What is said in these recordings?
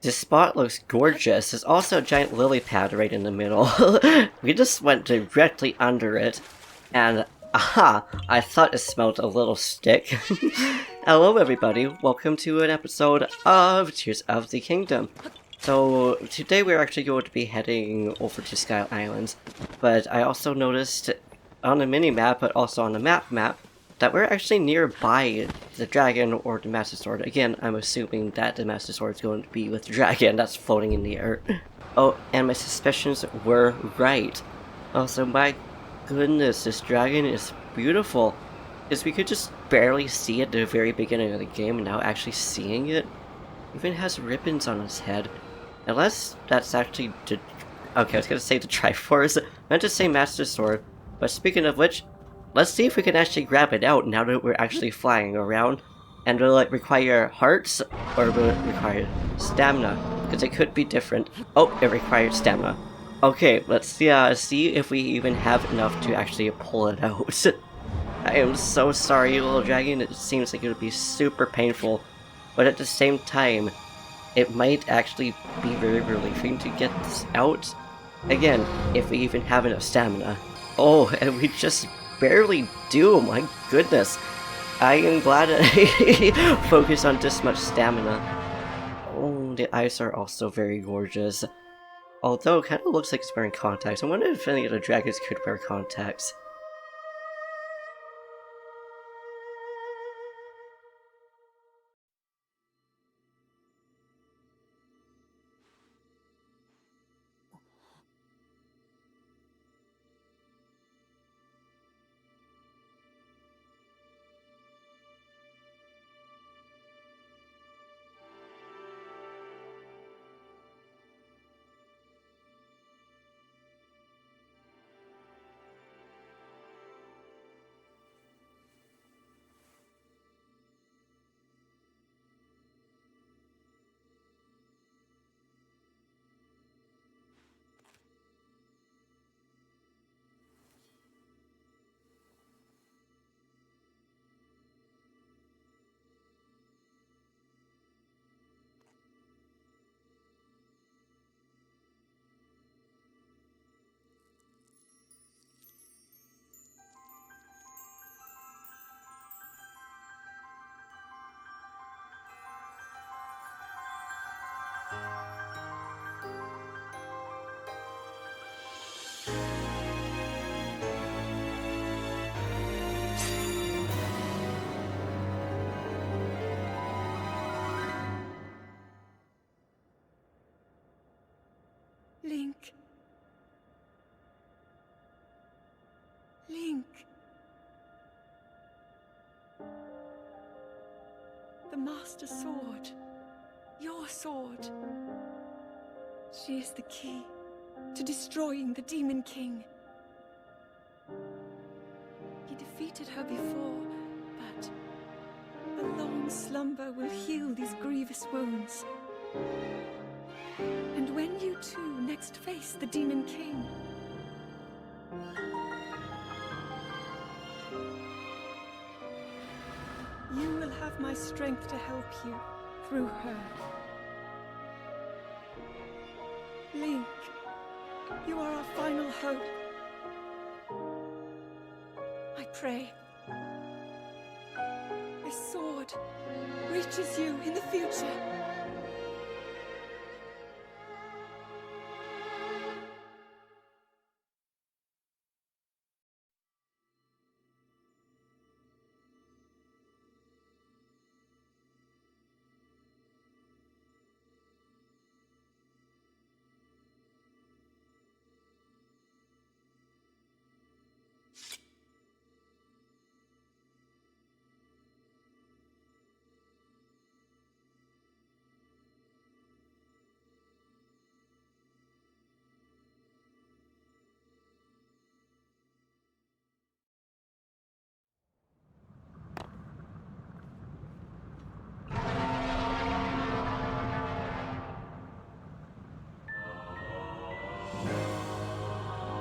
This spot looks gorgeous. There's also a giant lily pad right in the middle. We just went directly under it, and aha! I thought it smelled a little stick. Hello everybody, welcome to an episode of Tears of the Kingdom. So today we're actually going to be heading over to Sky Islands, but I also noticed on the mini-map, but also on the map, that we're actually nearby the dragon or the Master Sword. Again, I'm assuming that the Master Sword is going to be with the dragon that's floating in the air. Oh, and my suspicions were right. Also, my goodness, this dragon is beautiful. Because we could just barely see it at the very beginning of the game, and now actually seeing it, even has ribbons on its head. Unless that's actually the... Okay, I was gonna say the Triforce. I meant to say Master Sword. But speaking of which, let's see if we can actually grab it out now that we're actually flying around. And will it require hearts, or will it require stamina? Because it could be different. Oh, it required stamina. Okay, let's see if we even have enough to actually pull it out. I am so sorry, little dragon. It seems like it would be super painful. But at the same time, it might actually be very relieving to get this out. Again, if we even have enough stamina. Oh, and we just barely do, my goodness. I am glad that I focused on this much stamina. Oh, the eyes are also very gorgeous. Although, it kind of looks like it's wearing contacts. I wonder if any of the dragons could wear contacts. Link. Link. The Master Sword. Your sword. She is the key to destroying the Demon King. He defeated her before, but a long slumber will heal these grievous wounds. And when you two next face the Demon King, you will have my strength to help you through her. Link, you are our final hope. I pray this sword reaches you in the future.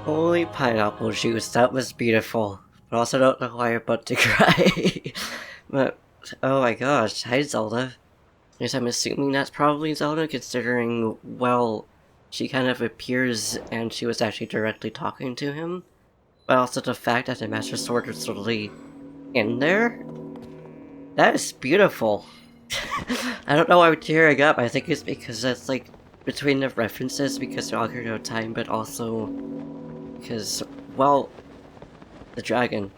Holy pineapple juice, that was beautiful. But also don't require but to cry. But, oh my gosh, hi Zelda. Yes, I'm assuming that's probably Zelda, considering, well, she kind of appears and she was actually directly talking to him. But also the fact that the Master Sword is literally in there? That is beautiful. I don't know why I'm tearing up. I think it's because that's like between the references because they're all Ocarina of Time, but also because, well, the dragon.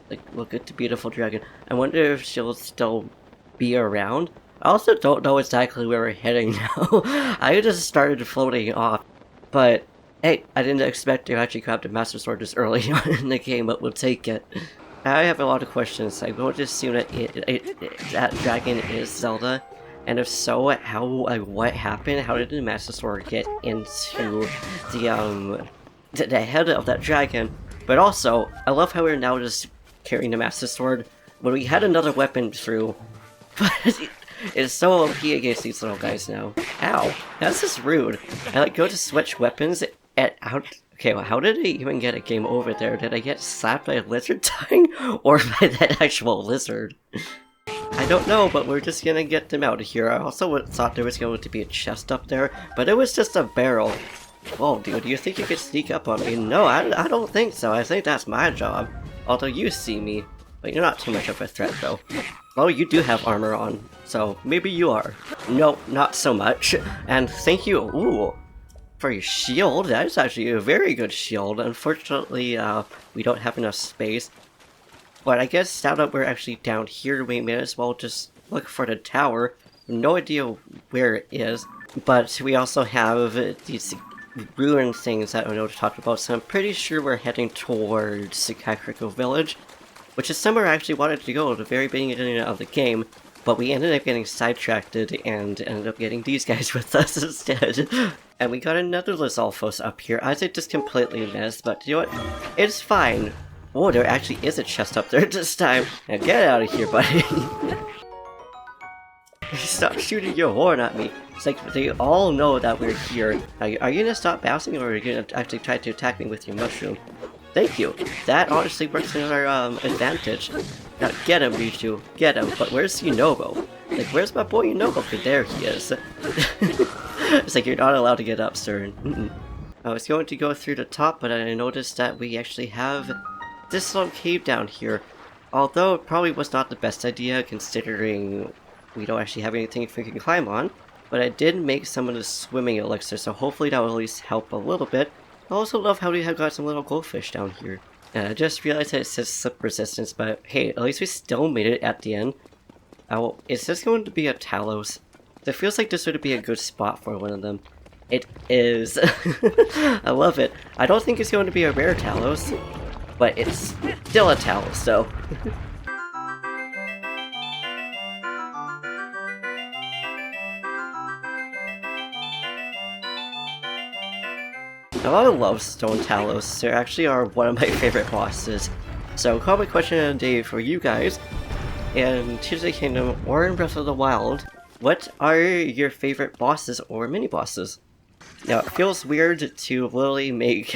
Like, look at the beautiful dragon. I wonder if she'll still be around. I also don't know exactly where we're heading now. I just started floating off. But, hey, I didn't expect to actually grab the Master Sword this early on in the game, but we'll take it. I have a lot of questions. I won't assume that that dragon is Zelda. And if so, how, what happened? How did the Master Sword get into the head of that dragon? But also, I love how we're now just carrying the Master Sword when we had another weapon through. But it's so OP against these little guys now. Ow, that's just rude. I like go to switch weapons and okay, well, how did I even get a game over there? Did I get slapped by a lizard tongue? Or by that actual lizard? I don't know, but we're just gonna get them out of here. I also thought there was going to be a chest up there, but it was just a barrel. Whoa, dude, do you think you could sneak up on me? No, I don't think so. I think that's my job. Although you see me, but you're not too much of a threat, though. Oh, you do have armor on, so maybe you are. No, not so much. And thank you, ooh, for your shield. That is actually a very good shield. Unfortunately, we don't have enough space. But I guess now that we're actually down here, we may as well just look for the tower. No idea where it is, but we also have these ruined things that I know to talk about, so I'm pretty sure we're heading towards Hateno Village, which is somewhere I actually wanted to go at the very beginning of the game, but we ended up getting sidetracked and ended up getting these guys with us instead. And we got another Lizalfos up here. I just completely missed, but you know what? It's fine. Oh, there actually is a chest up there this time. Now get out of here, buddy. Stop shooting your horn at me. It's like they all know that we're here. Are you gonna stop bouncing, or are you gonna actually try to attack me with your mushroom? Thank you. That honestly works in our advantage. Now get him, Richu. Get him. But where's Yunobo? Like, where's my boy Yunobo? Okay, there he is. It's like you're not allowed to get up, sir. I was going to go through the top, but I noticed that we actually have this little cave down here. Although it probably was not the best idea, considering we don't actually have anything we can climb on. But I did make some of the swimming elixir, so hopefully that will at least help a little bit. I also love how we have got some little goldfish down here. And I just realized that it says slip resistance, but hey, at least we still made it at the end. Is this going to be a Talos? It feels like this would be a good spot for one of them. It is. I love it. I don't think it's going to be a rare Talos, but it's still a Talos, so. I love Stone Talos. They actually are one of my favorite bosses. So, common question of the day for you guys. In Tears of the Kingdom or in Breath of the Wild, what are your favorite bosses or mini-bosses? Now, it feels weird to literally make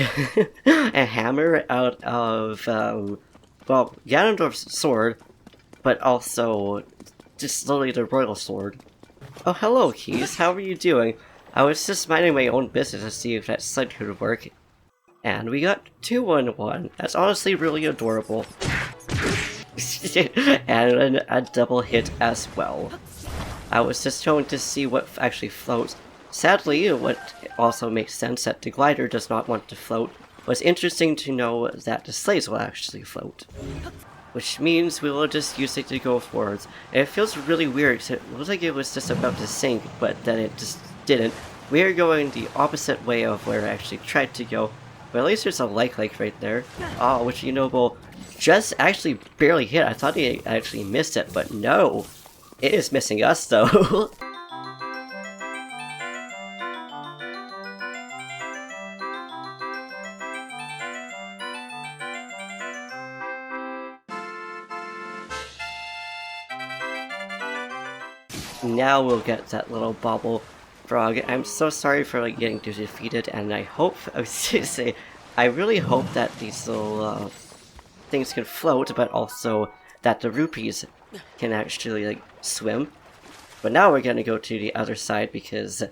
a hammer out of, well, Ganondorf's sword, but also just literally the royal sword. Oh, hello, Keys. How are you doing? I was just minding my own business to see if that sled could work. And we got 2-1-1. That's honestly really adorable. And a double hit as well. I was just trying to see what actually floats. Sadly, what also makes sense that the glider does not want to float, was interesting to know that the sleighs will actually float. Which means we will just use it to go forwards. And it feels really weird, because it looks like it was just about to sink, but then it just didn't. We are going the opposite way of where I actually tried to go. But at least there's a like right there. Oh, which Yunobo just actually barely hit. I thought he actually missed it, but no. It is missing us, though. Now we'll get that little bobble frog. I'm so sorry for like getting defeated, and I hope, I was going to say, I really hope that these little things can float, but also that the rupees can actually like swim. But now we're gonna go to the other side because,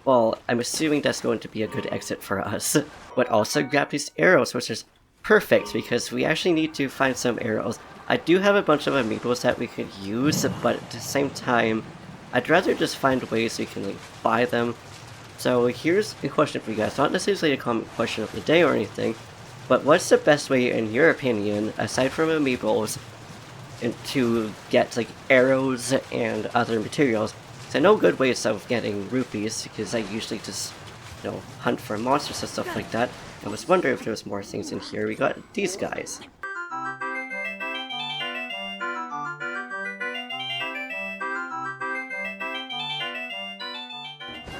well, I'm assuming that's going to be a good exit for us. But also grab these arrows, which is perfect because we actually need to find some arrows. I do have a bunch of amiibos that we could use, but at the same time, I'd rather just find ways we can like buy them. So here's a question for you guys, not necessarily a common question of the day or anything, but what's the best way, in your opinion, aside from amiibos, to get like arrows and other materials? So I know good ways of getting rupees because I usually just, hunt for monsters and stuff like that. I was wondering if there was more things in here. We got these guys.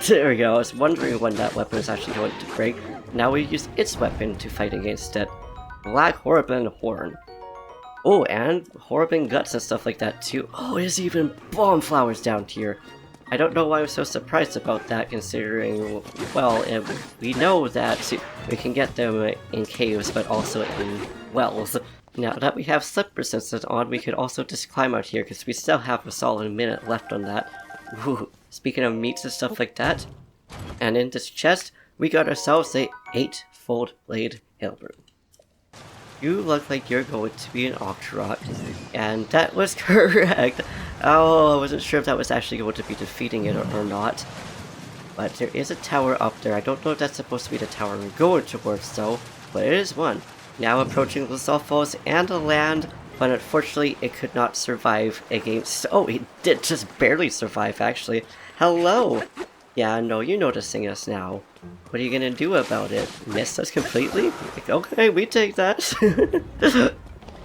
There we go, I was wondering when that weapon is actually going to break. Now we use its weapon to fight against it. Black Horriban Horn. Oh, and Horriban Guts and stuff like that too. Oh, there's even bomb flowers down here. I don't know why I'm so surprised about that considering, well, we know that we can get them in caves but also in wells. Now that we have slip resistance on, we could also just climb out here because we still have a solid minute left on that. Ooh, speaking of meats and stuff like that, and in this chest, we got ourselves a 8-fold blade Hilbert. You look like you're going to be an Octorok, and that was correct. Oh, I wasn't sure if that was actually going to be defeating it or not. But there is a tower up there. I don't know if that's supposed to be the tower we're going towards though, but it is one. Now approaching the Zulfos and the land, but unfortunately it could not survive against... Oh, it did just barely survive actually. Hello! Yeah, no, you're noticing us now. What are you gonna do about it? Miss us completely? Like, okay, we take that.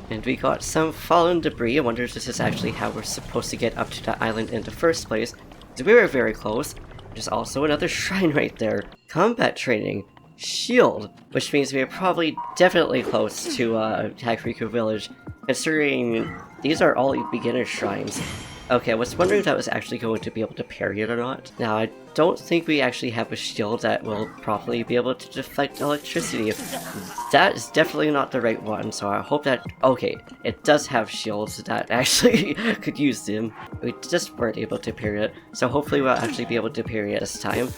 And we got some fallen debris. I wonder if this is actually how we're supposed to get up to the island in the first place. So we were very close. There's also another shrine right there. Combat training. Shield. Which means we are probably definitely close to Hateno Village. Considering these are all beginner shrines. Okay, I was wondering if that was actually going to be able to parry it or not. Now, I don't think we actually have a shield that will properly be able to deflect electricity. That is definitely not the right one, so I hope that... Okay, it does have shields that actually could use them. We just weren't able to parry it, so hopefully we'll actually be able to parry it this time.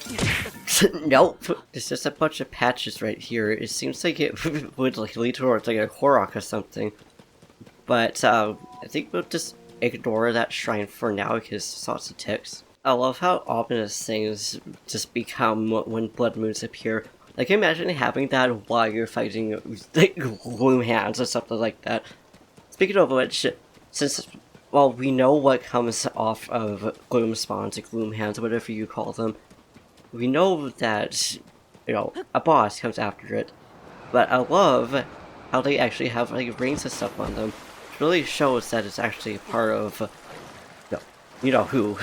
Nope! There's just a bunch of patches right here. It seems like it would like lead towards like a korok or something. But, I think we'll just ignore that shrine for now because it's lots of ticks. I love how ominous things just become when blood moons appear. Like, imagine having that while you're fighting like gloom hands or something like that. Speaking of which, since, well, we know what comes off of gloom spawns, or gloom hands, whatever you call them, we know that, a boss comes after it. But I love how they actually have like rings and stuff on them. Really shows that it's actually part of, you know who.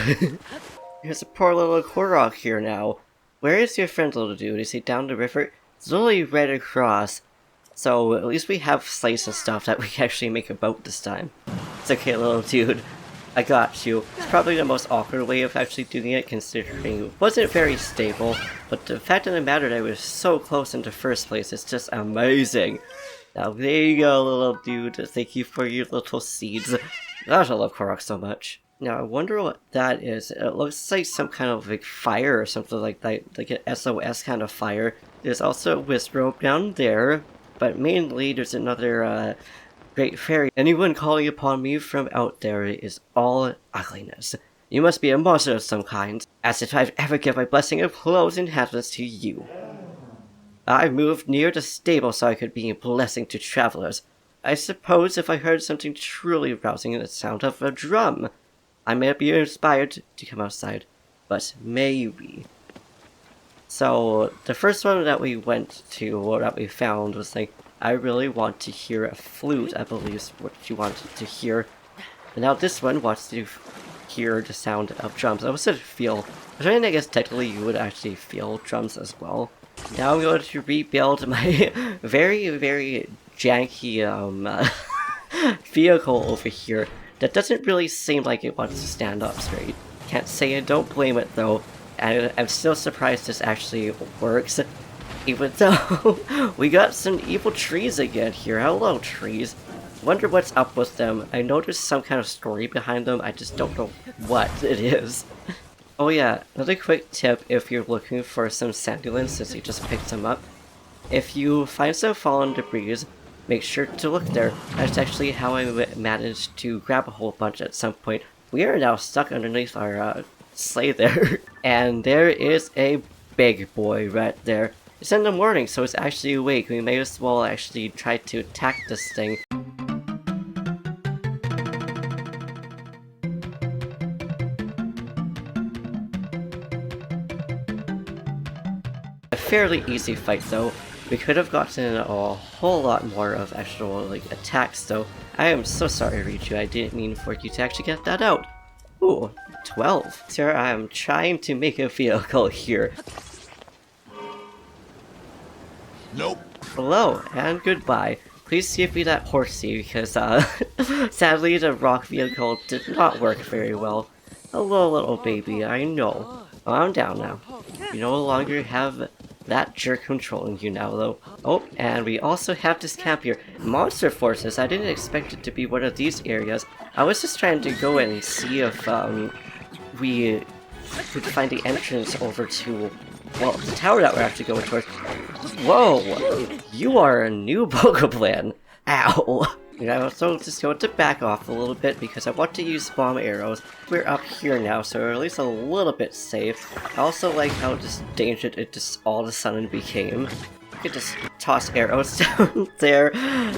There's a poor little korok here now. Where is your friend, little dude? Is he down the river? It's literally right across. So at least we have slates and stuff that we can actually make a boat this time. It's okay, little dude. I got you. It's probably the most awkward way of actually doing it considering it wasn't very stable. But the fact of the matter that I was so close in the first place is just amazing. Now there you go, little dude. Thank you for your little seeds. Gosh, I love Korok so much. Now I wonder what that is. It looks like some kind of like fire or something like that, like an SOS kind of fire. There's also a wisp rope down there, but mainly there's another great fairy. Anyone calling upon me from out there is all ugliness. You must be a monster of some kind, as if I've ever given my blessing of clothes and habits to you. I moved near the stable so I could be a blessing to travelers. I suppose if I heard something truly rousing in the sound of a drum, I may be inspired to come outside, but maybe. So, the first one that we went to, or that we found, was like, I really want to hear a flute, I believe is what you wanted to hear. And now this one wants to hear the sound of drums. I was going to feel, I guess technically you would actually feel drums as well. Now I'm going to rebuild my very, very janky vehicle over here that doesn't really seem like it wants to stand up straight. Can't say I don't blame it though, and I'm still surprised this actually works, even though we got some evil trees again here. Hello, trees. Wonder what's up with them. I know there's some kind of story behind them, I just don't know what it is. Oh yeah, another quick tip if you're looking for some sandulins since you just picked them up. If you find some fallen debris, make sure to look there. That's actually how I managed to grab a whole bunch at some point. We are now stuck underneath our sleigh there. And there is a big boy right there. It's in the morning, so it's actually awake. We may as well actually try to attack this thing. A fairly easy fight though. We could have gotten a whole lot more of actual like attacks though. I am so sorry, Riju. I didn't mean for you to actually get that out. Ooh, 12. Sir, I am trying to make a vehicle here. Nope. Hello, and goodbye. Please give me that horsey, because, sadly the rock vehicle did not work very well. Hello, little baby, I know. Calm down now. You no longer have that jerk controlling you now, though. Oh, and we also have this camp here. Monster forces, I didn't expect it to be one of these areas. I was just trying to go in and see if, we could find the entrance over to, well, the tower that we're actually going towards. Whoa! You are a new Pokeplan! Ow! You know, so just going to back off a little bit because I want to use bomb arrows. We're up here now, so we're at least a little bit safe. I also like how just dangerous it just all of a sudden became. I could just toss arrows down there.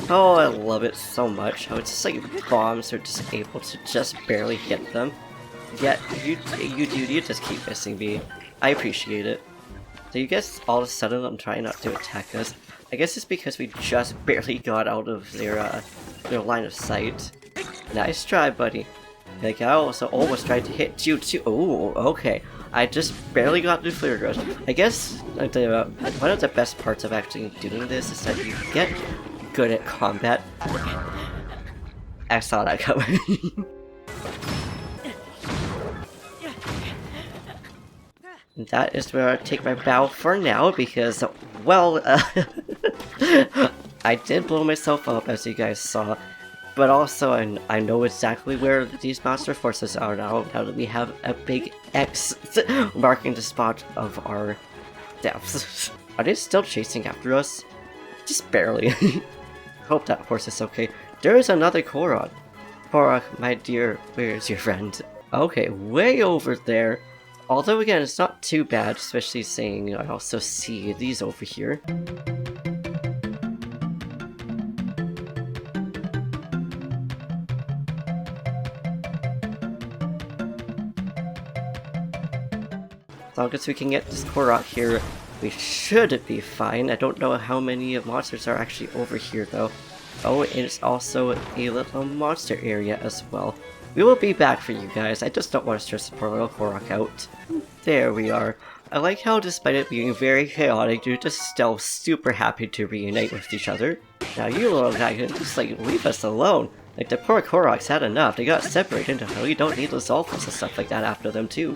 Oh, I love it so much. How it's just like bombs are just able to just barely hit them. Yet, you just keep missing me. I appreciate it. So you guess all of a sudden I'm trying not to attack us. I guess it's because we just barely got out of their line of sight. Nice try, buddy. Like, I also almost tried to hit you too. Oh, okay. I just barely got through Flare Rush. I guess one of the best parts of actually doing this is that you get good at combat. I saw that coming. That is where I take my bow for now because, well, I did blow myself up as you guys saw, but also I know exactly where these monster forces are now that we have a big X marking the spot of our deaths. Are they still chasing after us? Just barely. Hope that horse is okay. There is another Korok. Korok, my dear, where is your friend? Okay, way over there. Although again, it's not too bad, especially seeing I also see these over here. As long as we can get this Korok here, we should be fine. I don't know how many monsters are actually over here though. Oh, it's also a little monster area as well. We will be back for you guys, I just don't want to stress the poor little Korok out. There we are. I like how despite it being very chaotic, you're just still super happy to reunite with each other. Now you little guy can just like leave us alone. Like the poor Koroks had enough, they got separated until you don't need the Zolfos and stuff like that after them too.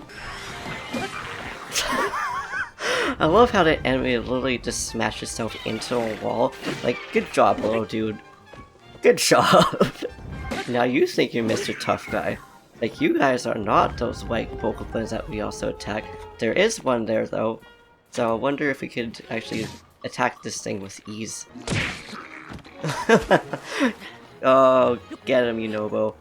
I love how the enemy literally just smashed itself into a wall. Like, good job little dude. Good job! Now you think you're Mr. Tough Guy. Like, you guys are not those white Pokeplans that we also attack. There is one there though, so I wonder if we could actually attack this thing with ease. Oh, get him, Yunobo.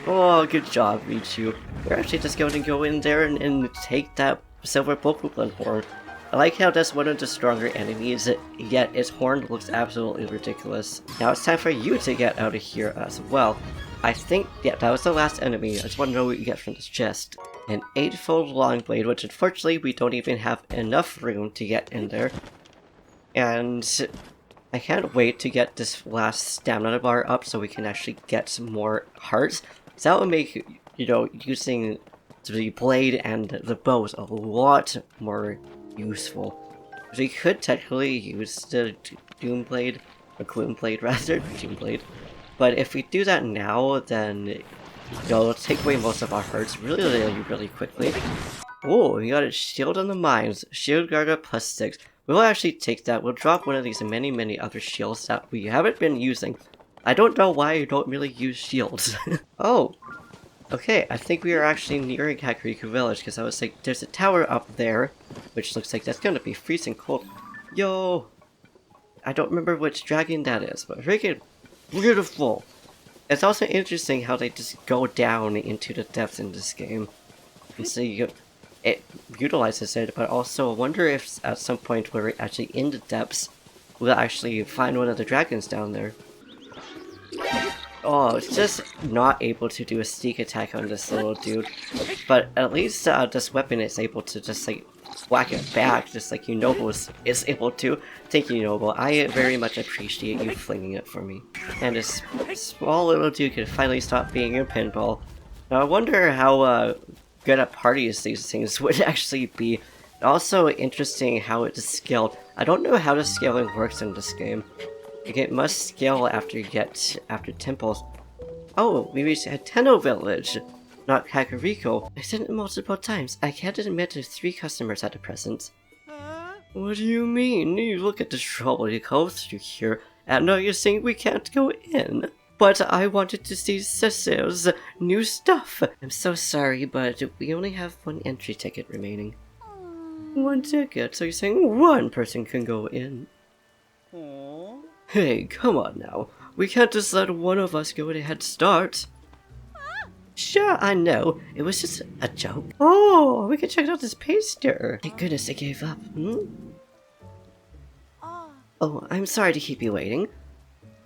Oh, good job, Richu. We're actually just going to go in there and take that silver Pokeplan horn. I like how that's one of the stronger enemies, yet its horn looks absolutely ridiculous. Now it's time for you to get out of here as well. I think, yeah, that was the last enemy. I just want to know what you get from this chest. An 8-fold long blade, which unfortunately we don't even have enough room to get in there. And I can't wait to get this last stamina bar up so we can actually get some more hearts. So that would make, you know, using the blade and the bows a lot more useful. We could technically use the Doom Blade, or Gloom Blade rather, Doom Blade. But if we do that now, then, you know, it'll take away most of our hearts really quickly. Oh, we got a shield on the mines, shield guard up +6. We'll actually take that. We'll drop one of these and many other shields that we haven't been using. I don't know why you don't really use shields. Oh! Okay, I think we are actually nearing Kakariko Village, because I was like, there's a tower up there, which looks like that's gonna be freezing cold. Yo! I don't remember which dragon that is, but freaking beautiful! It's also interesting how they just go down into the depths in this game. And so it utilizes it, but also I wonder if at some point we're actually in the depths, we'll actually find one of the dragons down there. Oh, it's just not able to do a sneak attack on this little dude. But at least this weapon is able to just like whack it back, just like Unobo is able to. Thank you, Unobo. I very much appreciate you flinging it for me. And this small little dude can finally stop being a pinball. Now I wonder how good at parties these things would actually be. Also interesting how it is scaled. I don't know how the scaling works in this game. It must scale after temples. Oh, we reached Hateno Village, not Kakariko. I said it multiple times. I can't admit to 3 customers at the present. What do you mean? You look at the trouble you go through here, and now you're saying we can't go in. But I wanted to see Cecil's new stuff. I'm so sorry, but we only have 1 entry ticket remaining. 1 ticket? So you're saying 1 person can go in? Hey, come on now. We can't just let one of us go with a head start. Sure, I know. It was just a joke. Oh, we can check out this poster. Thank goodness they gave up. Oh, I'm sorry to keep you waiting.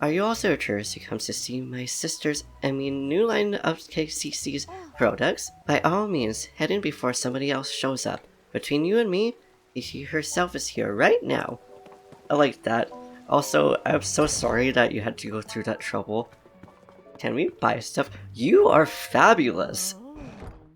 Are you also a tourist who comes to see my sister's, new line of KCC's products? By all means, head in before somebody else shows up. Between you and me, she herself is here right now. I like that. Also, I'm so sorry that you had to go through that trouble. Can we buy stuff? You are fabulous!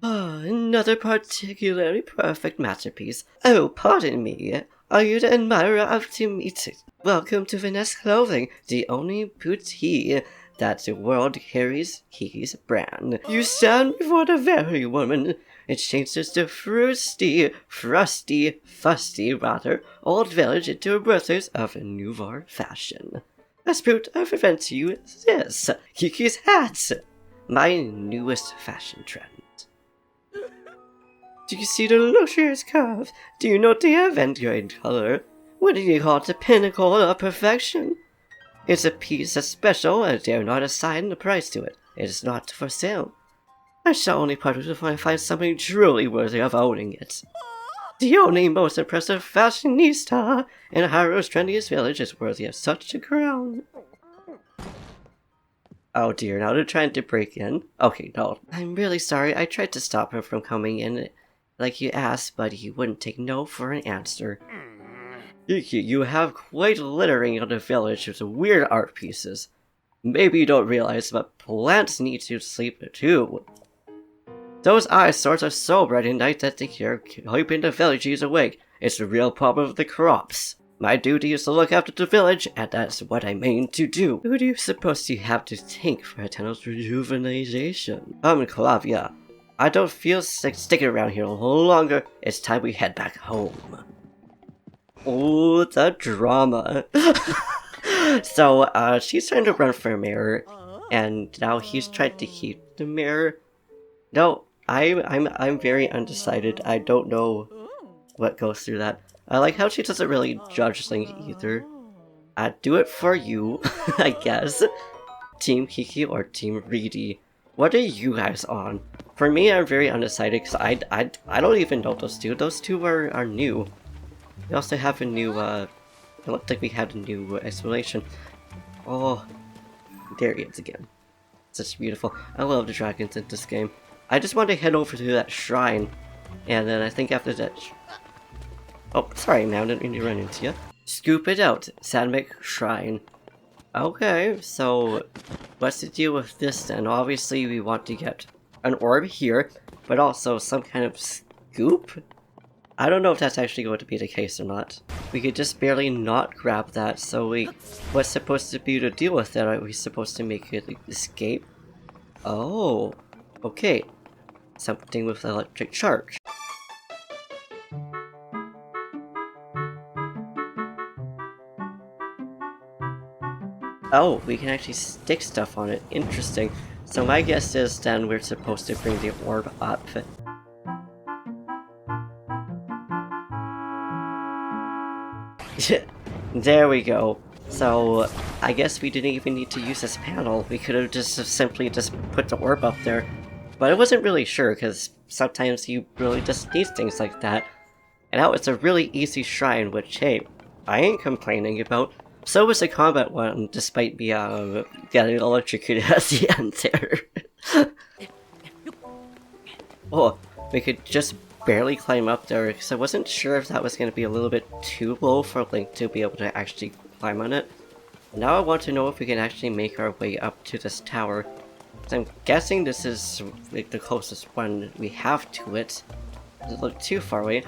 Oh, another particularly perfect masterpiece. Oh, pardon me. Are you the admirer of Timid? Welcome to Finesse Clothing, the only boutique that the world carries Kiki's brand. You stand before the very woman. It changes the frusty, old village into a birthplace of a nouveau fashion. As proof, I present to you this, Kiki's hat, my newest fashion trend. Do you see the luxurious curve? Do you note the avant-garde color? What do you call it, the pinnacle of perfection? It's a piece that's special, and I dare not assign a price to it. It is not for sale. I shall only part with it if I find something truly worthy of owning it. The only most impressive fashionista in Hyrule's trendiest village is worthy of such a crown. Oh dear, now they're trying to break in. Okay, no. I'm really sorry, I tried to stop him from coming in like you asked, but he wouldn't take no for an answer. Kiki, you have quite littering on the village with weird art pieces. Maybe you don't realize, but plants need to sleep too. Those eyesores are so bright at night that they're keeping the villages awake. It's a real problem with the crops. My duty is to look after the village, and that's what I mean to do. Who do you suppose you have to thank for Hateno's rejuvenation? Clavia. I don't feel sick sticking around here a little longer. It's time we head back home. Oh, the drama. So, she's trying to run for mayor, and now he's trying to keep the mayor. No, I'm very undecided. I don't know what goes through that. I like how she doesn't really judge things either. I'd do it for you, I guess. Team Kiki or Team Reedy? What are you guys on? For me, I'm very undecided because I don't even know those two. Those two are new. We also have a new, it looked like we had a new explanation. Oh, there he is again. Such beautiful. I love the dragons in this game. I just want to head over to that shrine, and then I think after that... Oh, sorry man, I didn't mean to run into you. Scoop it out, Sandmic Shrine. Okay, so what's the deal with this then? Obviously we want to get an orb here, but also some kind of scoop? I don't know if that's actually going to be the case or not. We could just barely not grab that, so what's supposed to be the deal with that? Are we supposed to make it escape? Oh, okay. Something with electric charge. Oh, we can actually stick stuff on it. Interesting. So my guess is then we're supposed to bring the orb up. There we go. So I guess we didn't even need to use this panel. We could have just simply just put the orb up there. But I wasn't really sure, because sometimes you really just need things like that. And now it's a really easy shrine, which, hey, I ain't complaining about. So was the combat one, despite me getting electrocuted at the end there. Oh, we could just barely climb up there, because I wasn't sure if that was going to be a little bit too low for Link to be able to actually climb on it. Now I want to know if we can actually make our way up to this tower. So I'm guessing this is like the closest one we have to it. Doesn't look too far away.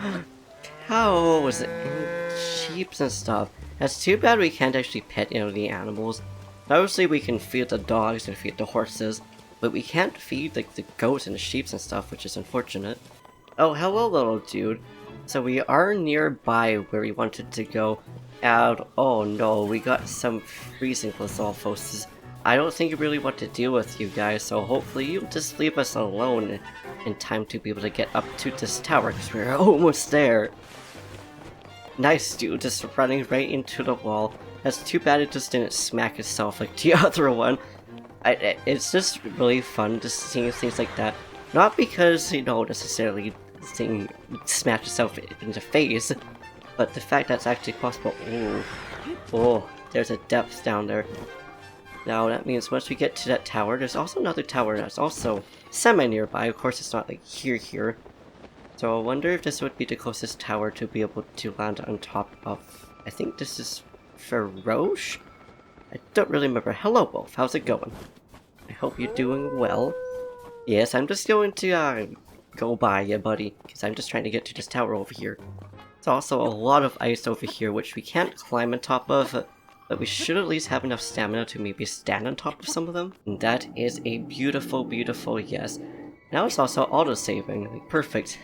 Cows and sheep and stuff. That's too bad we can't actually pet any of the animals. Obviously we can feed the dogs and feed the horses, but we can't feed like the goats and the sheep and stuff, which is unfortunate. Oh, hello little dude. So we are nearby where we wanted to go, and oh no, we got some freezing Lizalfoses. I don't think I really want to deal with you guys, so hopefully you'll just leave us alone in time to be able to get up to this tower, because we're almost there. Nice dude, just running right into the wall. That's too bad it just didn't smack itself like the other one. It's just really fun to see things like that. Not because, you know, necessarily seeing smash itself in the face, but the fact that it's actually possible. Ooh. Oh, there's a depth down there. Now that means once we get to that tower, there's also another tower that's also semi-nearby. Of course it's not like here. So I wonder if this would be the closest tower to be able to land on top of. I think this is Feroche? I don't really remember. Hello both, how's it going? I hope you're doing well. Yes, I'm just going to go by you, buddy, because I'm just trying to get to this tower over here. There's also a lot of ice over here, which we can't climb on top of, but we should at least have enough stamina to maybe stand on top of some of them. And that is a beautiful, beautiful yes. Now it's also auto-saving, like, perfect.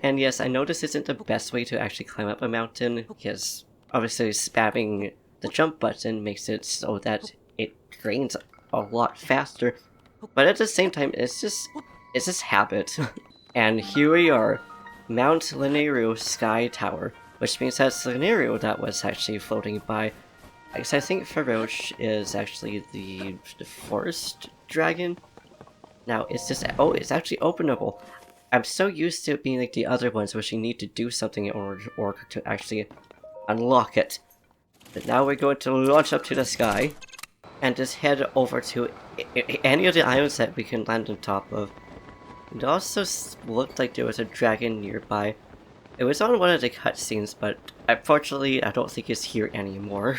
And yes, I know this isn't the best way to actually climb up a mountain, because obviously spamming the jump button makes it so that it drains a lot faster. But at the same time, it's just habit. And here we are, Mount Lineru Sky Tower, which means that's Lineru that was actually floating by. Because I think Feroche is actually the forest dragon. Now it's just, oh, it's actually openable. I'm so used to it being like the other ones, which you need to do something in order to actually unlock it. But now we're going to launch up to the sky and just head over to any of the islands that we can land on top of. It also looked like there was a dragon nearby. It was on one of the cutscenes, but unfortunately I don't think it's here anymore.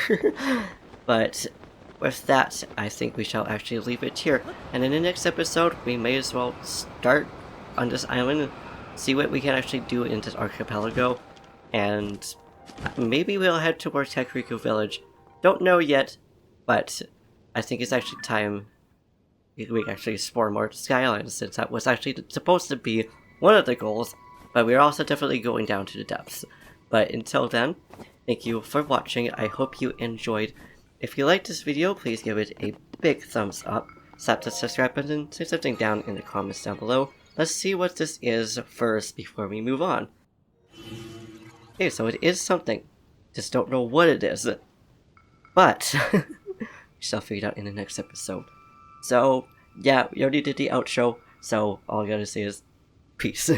But with that, I think we shall actually leave it here. And in the next episode, we may as well start on this island and see what we can actually do in this archipelago. And maybe we'll head towards Hateno Village. Don't know yet, but I think it's actually time we actually explore more Sky Islands, since that was actually supposed to be one of the goals, but we're also definitely going down to the depths. But until then, thank you for watching. I hope you enjoyed. If you liked this video, please give it a big thumbs up, slap the subscribe button, say something down in the comments down below. Let's see what this is first before we move on. Okay, so it is something. Just don't know what it is. But we shall figure it out in the next episode. So, yeah, we already did the outro, so all I gotta say is peace.